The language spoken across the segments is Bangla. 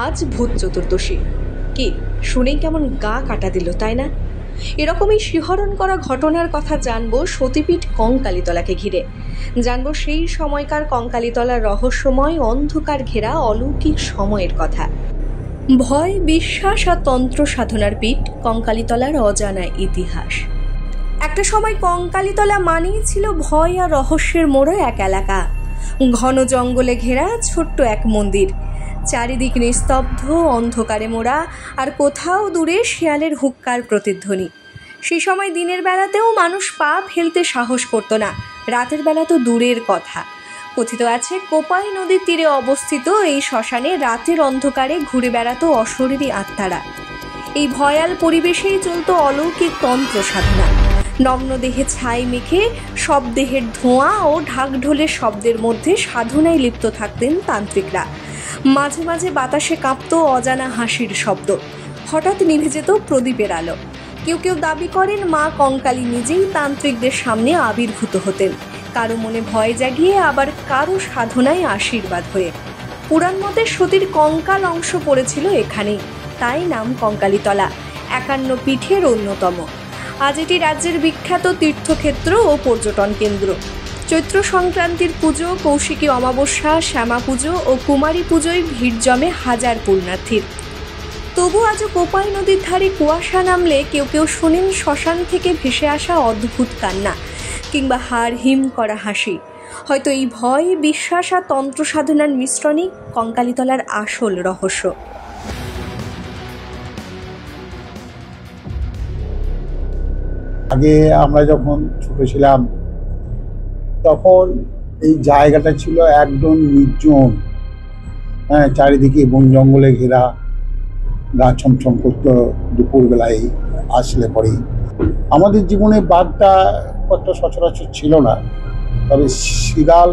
আজ ভূত চতুর্দশী। কি শুনেই কেমন গা কাটা দিল, তাই না? এরকমই শিহরণ করা ঘটনার কথা জানবো সতীপীঠ কঙ্কালীতলাকে ঘিরে। জানবো সেই সময়কার কঙ্কালীতলার রহস্যময় অন্ধকার ঘেরা অলৌকিক সময়ের কথা। ভয়, বিশ্বাস আর তন্ত্র সাধনার পীঠ কঙ্কালীতলার অজানা ইতিহাস। একটা সময় কঙ্কালীতলা মানেই ছিল ভয় আর রহস্যের মোড়ো এক এলাকা। ঘন জঙ্গলে ঘেরা ছোট্ট এক মন্দির, চারিদিক নিস্তব্ধ, অন্ধকারে মোড়া, আর কোথাও দূরে শিয়ালের হুক্কার প্রতিধ্বনি। সেই সময় দিনের বেলাতেও মানুষ পা ফেলতে সাহস করত না, রাতের বেলা তো দূরের কথা। কথিত আছে কোপাই নদীর তীরে অবস্থিত এই শ্মশানে রাতের অন্ধকারে ঘুরে বেড়াতো অশরীরী আত্মারা। এই ভয়াল পরিবেশেই চলত অলৌকিক তন্ত্র সাধনা। নগ্ন দেহে ছাই মেখে সব দেহের ধোঁয়া ও ঢাকঢোলের শব্দের মধ্যে সাধনায় লিপ্ত থাকতেন তান্ত্রিকরা। মাঝে মাঝে বাতাসে কাঁপত অজানা হাসির শব্দ, হঠাৎ নিভে যেত প্রদীপের আলো। কেউ কেউ দাবি করেন মা কঙ্কালী নিজেই তান্ত্রিকদের সামনে আবির্ভূত হতেন, কারো মনে ভয় জাগিয়ে, আবার কারো সাধনায় আশীর্বাদ হয়ে। পুরাণ মতে সতীর কঙ্কাল অংশ পড়েছিল এখানেই, তাই নাম কঙ্কালীতলা, 51 পীঠের অন্যতম। আজ এটি রাজ্যের বিখ্যাত তীর্থক্ষেত্র ও পর্যটন কেন্দ্র। চৈত্র সংক্রান্তির পুজো, কৌশিকী অমাবস্যা, শ্যামা পুজো ও কুমারী পুজোয় ভিড় জমে হাজার পুণ্যার্থীর। তবু আজও কোপাই নদীর ধারে কুয়াশা নামলে কেউ কেউ শোনেন শ্মশান থেকে ভেসে আসা অদ্ভুত কান্না কিংবা হাড় হিম করা হাসি। হয়তো এই ভয়, বিশ্বাস আর তন্ত্র সাধনার মিশ্রণই কঙ্কালীতলার আসল রহস্য। আগে আমরা যখন ছোট ছিলাম তখন এই জায়গাটা ছিল একদম নির্জন, চারিদিকে বন জঙ্গলে ঘেরা, গা ছমছম করতো দুপুরবেলায় আসলে পরেই। আমাদের জীবনে বাঘটা একটা সচরাচর ছিল না, তবে শিয়াল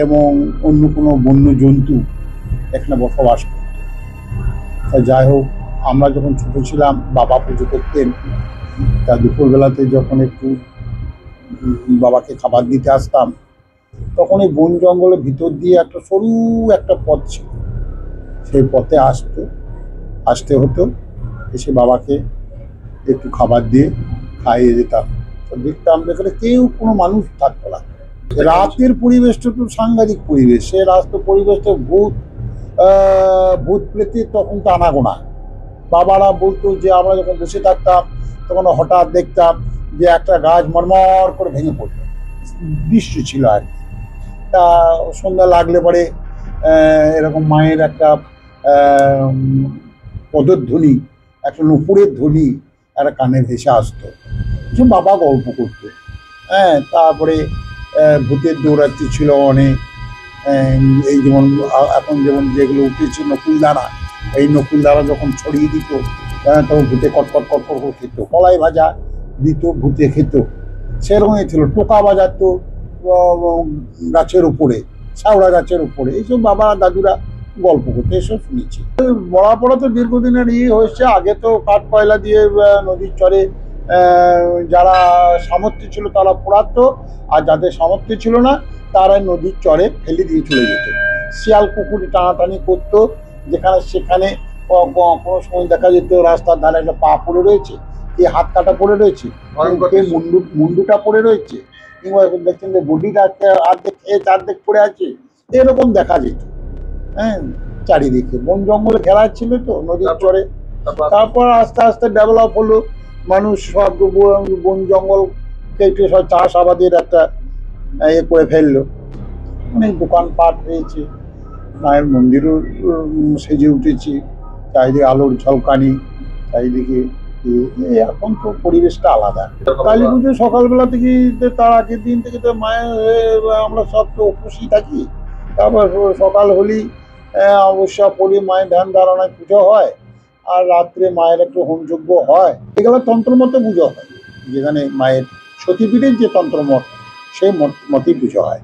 এবং অন্য কোনো বন্য জন্তু এখানে বসবাস করত। যাই হোক, আমরা যখন ছোট ছিলাম বাবা পুজো করতেন, তা দুপুরবেলাতে যখন একটু বাবাকে খাবার দিতে আসতাম, তখন এই বন জঙ্গলের ভিতর দিয়ে একটা সরু একটা পথ ছিল, সেই পথে আসতে হতো। এসে বাবাকে একটু খাবার দিয়ে খাইয়ে যেতাম। তো দেখতাম যেখানে কেউ কোনো মানুষ থাকতো না। রাতের পরিবেশটা একটু সাংঘাতিক পরিবেশ, সে রাস্তার পরিবেশটা ভূত প্রেতে তখন তো আনাগোনা। বাবারা বলতো যে আমরা যখন বসে থাকতাম তখন হঠাৎ দেখতাম যে একটা গাছ মরমর করে ভেঙে পড়লো, দৃশ্য ছিল আর কি। তা সন্ধ্যা লাগলে পরে এরকম মায়ের একটা পদধ্বনি, একটা নুপুরের ধ্বনি একটা কানে ভেসে আসতো, যে বাবা গল্প করতো। তারপরে ভূতের দৌড়াচ্ছি ছিল অনেক। এই যেমন এখন যেমন যেগুলো উঠেছে নকুলদানা, এই নকুলদানা যখন ছড়িয়ে দিত তখন ভূতে কটকট কটকট করে খেত। কলাই ভাজা দিত, ভূতে খেত। সেরকমই ছিল। টোকা বাজাতো গাছের উপরে, শাওড়া গাছের উপরে, এইসব বাবা দাদুরা গল্প করতে এসব শুনেছি। মরা পড়া তো দীর্ঘদিনের হয়েছে। আগে তো কাঠ কয়লা দিয়ে নদীর চরে যারা সামর্থ্য ছিল তারা পোড়াতো, আর যাদের সামর্থ্য ছিল না তারা নদীর চরে ফেলে দিয়ে চলে যেত। শিয়াল কুকুর টানাটানি করতো, যেখানে সেখানে কোনো সময় দেখা যেত রাস্তার ধারে একটা পা পড়ে রয়েছে, কে হাত কাটা পড়ে রয়েছে, কে মুন্ডুটা পড়ে রয়েছে, কিংবা দেখছেন যে বডিটা অর্ধেক খেয়েছে অর্ধেক পড়ে আছে, এরকম দেখা যেত। চারিদিকে বন জঙ্গলে ঘেরা ছিল তো নদীর চরে। তারপর আস্তে আস্তে ডেভেলপ হলো, মানুষ সব বন জঙ্গল কেটে সব চাষাবাদের একটা করে ফেললো। অনেক দোকানপাট হয়েছে, মায়ের মন্দিরও সেজে উঠেছে, চারিদিকে আলোর ঝলকানি, চারিদিকে। এখন তো পরিবেশটা আলাদা। কালী পুজো সকালবেলা থেকে, তার আগের দিন থেকে তো মায়ের আমরা সব তো উপসী থাকি। তারপর সকাল হলেই অবশ্য পড়ি, মায়ের ধ্যান ধারণায় পুজো হয়, আর রাত্রে মায়ের একটু হোমযজ্ঞ হয়। এগুলো তন্ত্রমতে পুজো হয়, যেখানে মায়ের সতীপীঠের যে তন্ত্রমত সেই মতেই পুজো হয়।